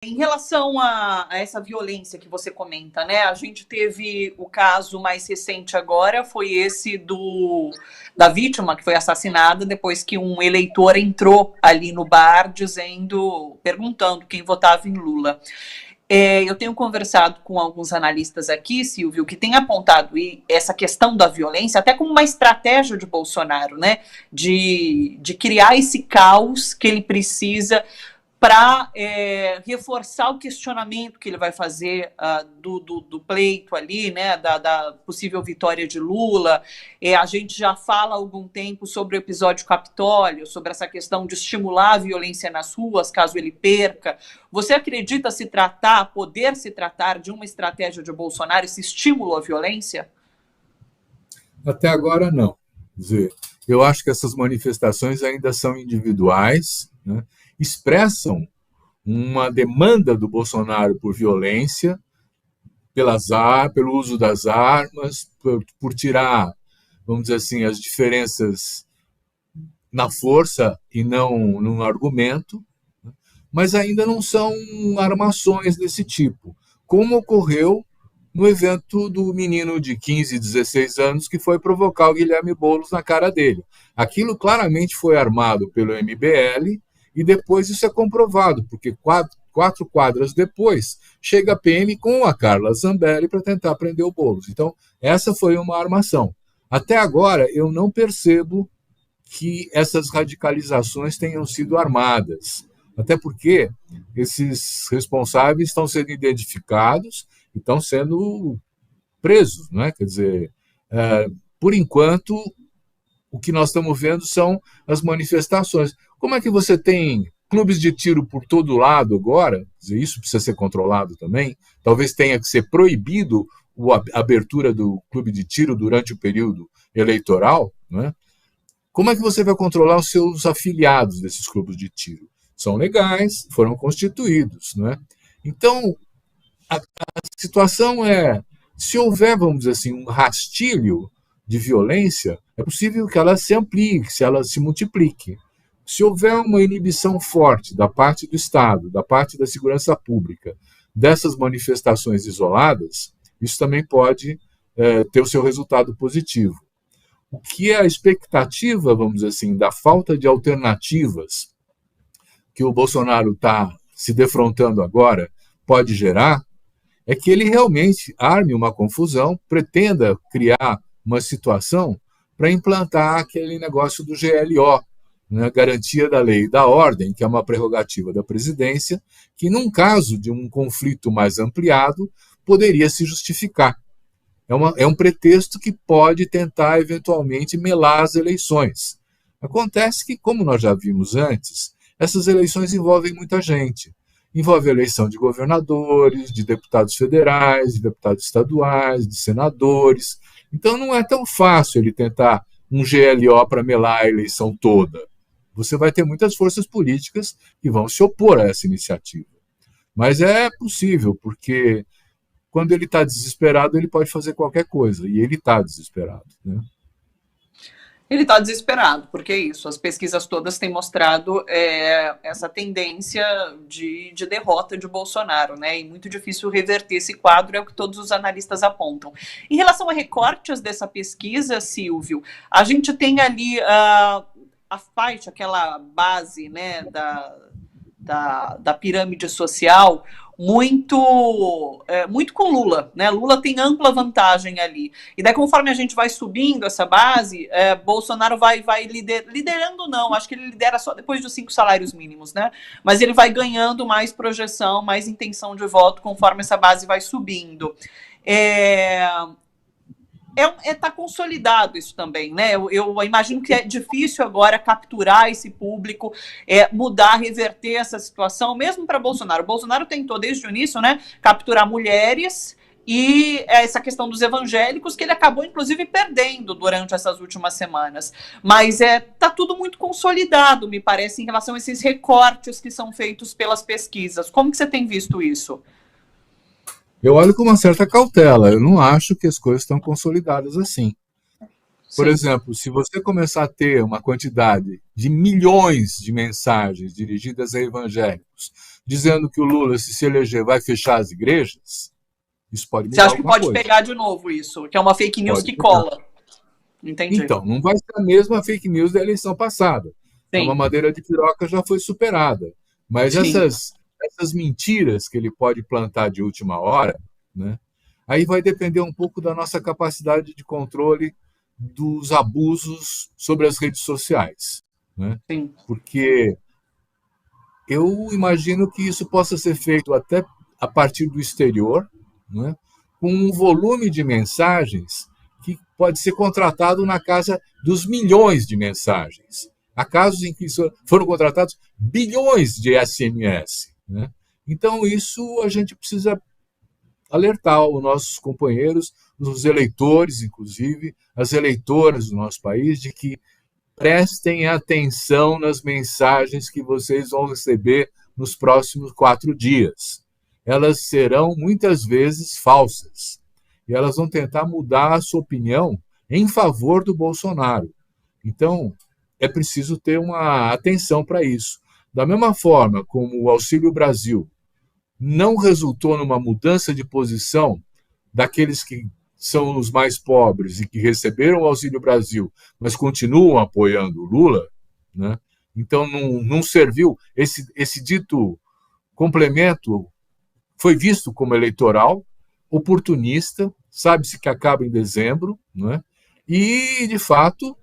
Em relação a essa violência que você comenta, né? A gente teve o caso mais recente agora, foi esse da vítima que foi assassinada depois que um eleitor entrou ali no bar perguntando quem votava em Lula. Eu tenho conversado com alguns analistas aqui, Silvio, que têm apontado essa questão da violência até como uma estratégia de Bolsonaro, né? De criar esse caos que ele precisa para reforçar o questionamento que ele vai fazer do pleito ali, né, da possível vitória de Lula. A gente já fala há algum tempo sobre o episódio Capitólio, sobre essa questão de estimular a violência nas ruas, caso ele perca. Você acredita poder se tratar de uma estratégia de Bolsonaro, esse estímulo à violência? Até agora, não. Quer dizer, eu acho que essas manifestações ainda são individuais, né? Expressam uma demanda do Bolsonaro por violência, pelo uso das armas, por tirar, vamos dizer assim, as diferenças na força e não no argumento, mas ainda não são armações desse tipo, como ocorreu no evento do menino de 15, 16 anos que foi provocar o Guilherme Boulos na cara dele. Aquilo claramente foi armado pelo MBL e depois isso é comprovado, porque quatro quadras depois chega a PM com a Carla Zambelli para tentar prender o Boulos. Então, essa foi uma armação. Até agora, eu não percebo que essas radicalizações tenham sido armadas, até porque esses responsáveis estão sendo identificados e estão sendo presos, não é? Quer dizer, por enquanto, o que nós estamos vendo são as manifestações. Como é que você tem clubes de tiro por todo lado agora? Quer dizer, isso precisa ser controlado também. Talvez tenha que ser proibido a abertura do clube de tiro durante o período eleitoral, não é? Como é que você vai controlar os seus afiliados desses clubes de tiro? São legais, foram constituídos, não é? Então, a situação é, se houver, vamos dizer assim, um rastilho de violência, é possível que ela se amplie, que ela se multiplique. Se houver uma inibição forte da parte do Estado, da parte da segurança pública, dessas manifestações isoladas, isso também pode ter o seu resultado positivo. O que é a expectativa, vamos dizer assim, da falta de alternativas que o Bolsonaro está se defrontando agora pode gerar, é que ele realmente arme uma confusão, pretenda criar uma situação para implantar aquele negócio do GLO, né, Garantia da Lei e da Ordem, que é uma prerrogativa da presidência, que num caso de um conflito mais ampliado, poderia se justificar. É um pretexto que pode tentar, eventualmente, melar as eleições. Acontece que, como nós já vimos antes, essas eleições envolvem muita gente. Envolve a eleição de governadores, de deputados federais, de deputados estaduais, de senadores. Então, não é tão fácil ele tentar um GLO para melar a eleição toda. Você vai ter muitas forças políticas que vão se opor a essa iniciativa. Mas é possível, porque quando ele está desesperado, ele pode fazer qualquer coisa, e ele está desesperado, né? Ele está desesperado, porque é isso, as pesquisas todas têm mostrado essa tendência de derrota de Bolsonaro, né? E muito difícil reverter esse quadro, é o que todos os analistas apontam. Em relação a recortes dessa pesquisa, Silvio, a gente tem ali a faixa, aquela base, né, da pirâmide social, muito com Lula, né? Lula tem ampla vantagem ali. E daí, conforme a gente vai subindo essa base, Bolsonaro vai liderando, não, acho que ele lidera só depois dos 5 salários mínimos, né? Mas ele vai ganhando mais projeção, mais intenção de voto conforme essa base vai subindo. Tá consolidado isso também, né? Eu imagino que é difícil agora capturar esse público, mudar, reverter essa situação, mesmo para Bolsonaro. O Bolsonaro tentou desde o início, né, capturar mulheres e essa questão dos evangélicos, que ele acabou, inclusive, perdendo durante essas últimas semanas. Mas tá tudo muito consolidado, me parece, em relação a esses recortes que são feitos pelas pesquisas. Como que você tem visto isso? Eu olho com uma certa cautela, eu não acho que as coisas estão consolidadas assim. Por exemplo, se você começar a ter uma quantidade de milhões de mensagens dirigidas a evangélicos, dizendo que o Lula, se eleger, vai fechar as igrejas, isso pode Você mudar acha que alguma pode coisa. pegar de novo isso? Que é uma fake news Pode que pegar. cola. Entendi. Então, não vai ser a mesma fake news da eleição passada. A Sim, mamadeira de piroca já foi superada. Mas sim. essas mentiras que ele pode plantar de última hora, né, aí vai depender um pouco da nossa capacidade de controle dos abusos sobre as redes sociais. Né? Sim. Porque eu imagino que isso possa ser feito até a partir do exterior, né, com um volume de mensagens que pode ser contratado na casa dos milhões de mensagens. Há casos em que foram contratados bilhões de SMS. Né? Então, isso a gente precisa alertar os nossos companheiros, os eleitores, inclusive, as eleitoras do nosso país, de que prestem atenção nas mensagens que vocês vão receber nos próximos 4 dias. Elas serão muitas vezes falsas. E elas vão tentar mudar a sua opinião em favor do Bolsonaro. Então, é preciso ter uma atenção para isso. Da mesma forma como o Auxílio Brasil não resultou numa mudança de posição daqueles que são os mais pobres e que receberam o Auxílio Brasil, mas continuam apoiando o Lula, né? Então não serviu. Esse dito complemento foi visto como eleitoral, oportunista, sabe-se que acaba em dezembro, né? E, de fato,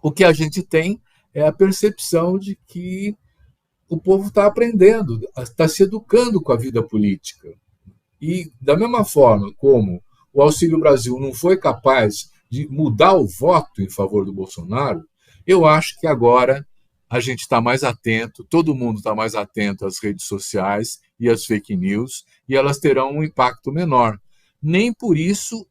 o que a gente tem é a percepção de que o povo está aprendendo, está se educando com a vida política. E, da mesma forma como o Auxílio Brasil não foi capaz de mudar o voto em favor do Bolsonaro, eu acho que agora a gente está mais atento, todo mundo está mais atento às redes sociais e às fake news, e elas terão um impacto menor. Nem por isso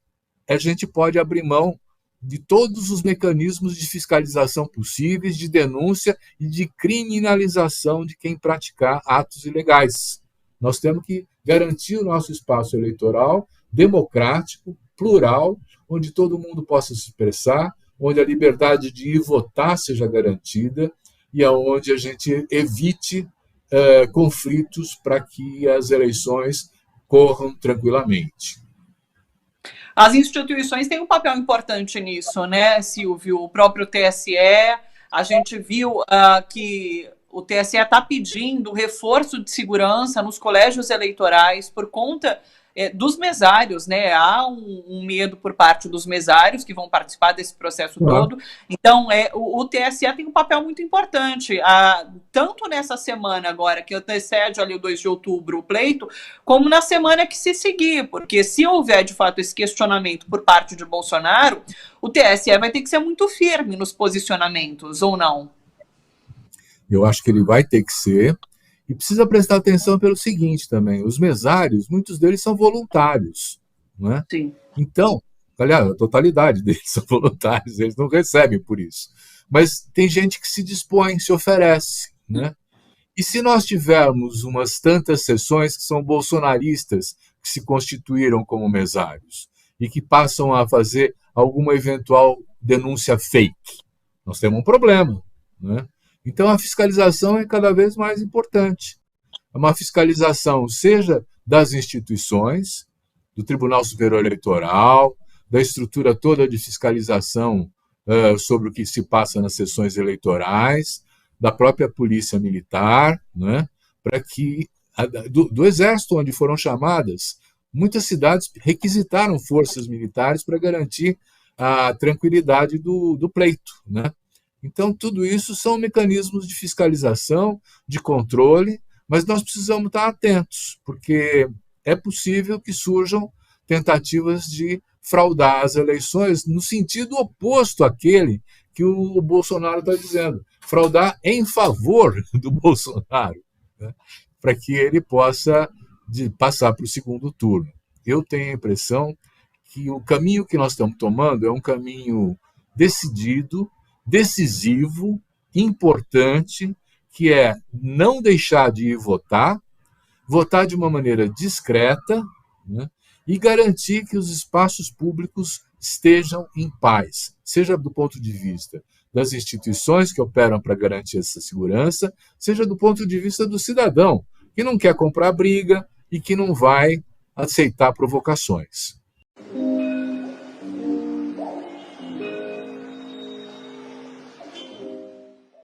a gente pode abrir mão de todos os mecanismos de fiscalização possíveis, de denúncia e de criminalização de quem praticar atos ilegais. Nós temos que garantir o nosso espaço eleitoral democrático, plural, onde todo mundo possa se expressar, onde a liberdade de ir votar seja garantida e onde a gente evite conflitos para que as eleições corram tranquilamente. As instituições têm um papel importante nisso, né, Silvio? O próprio TSE, a gente viu que o TSE está pedindo reforço de segurança nos colégios eleitorais por conta dos mesários, né? Há um medo por parte dos mesários que vão participar desse processo todo. Então, o TSE tem um papel muito importante, tanto nessa semana agora, que antecede ali o 2 de outubro o pleito, como na semana que se seguir, porque se houver, de fato, esse questionamento por parte de Bolsonaro, o TSE vai ter que ser muito firme nos posicionamentos, ou não? Eu acho que ele vai ter que ser. E precisa prestar atenção pelo seguinte também: os mesários, muitos deles são voluntários. Não é? Sim. Então, aliás, a totalidade deles são voluntários, eles não recebem por isso. Mas tem gente que se dispõe, se oferece. Né? E se nós tivermos umas tantas sessões que são bolsonaristas, que se constituíram como mesários, e que passam a fazer alguma eventual denúncia fake, nós temos um problema. Né? Então, a fiscalização é cada vez mais importante. Uma fiscalização, seja das instituições, do Tribunal Superior Eleitoral, da estrutura toda de fiscalização sobre o que se passa nas sessões eleitorais, da própria Polícia Militar, né, para que do Exército, onde foram chamadas, muitas cidades requisitaram forças militares para garantir a tranquilidade do pleito, né? Então, tudo isso são mecanismos de fiscalização, de controle, mas nós precisamos estar atentos, porque é possível que surjam tentativas de fraudar as eleições no sentido oposto àquele que o Bolsonaro está dizendo, fraudar em favor do Bolsonaro, né? Para que ele possa passar para o segundo turno. Eu tenho a impressão que o caminho que nós estamos tomando é um caminho decidido, decisivo, importante, que é não deixar de ir votar de uma maneira discreta, né, e garantir que os espaços públicos estejam em paz, seja do ponto de vista das instituições que operam para garantir essa segurança, seja do ponto de vista do cidadão, que não quer comprar briga e que não vai aceitar provocações.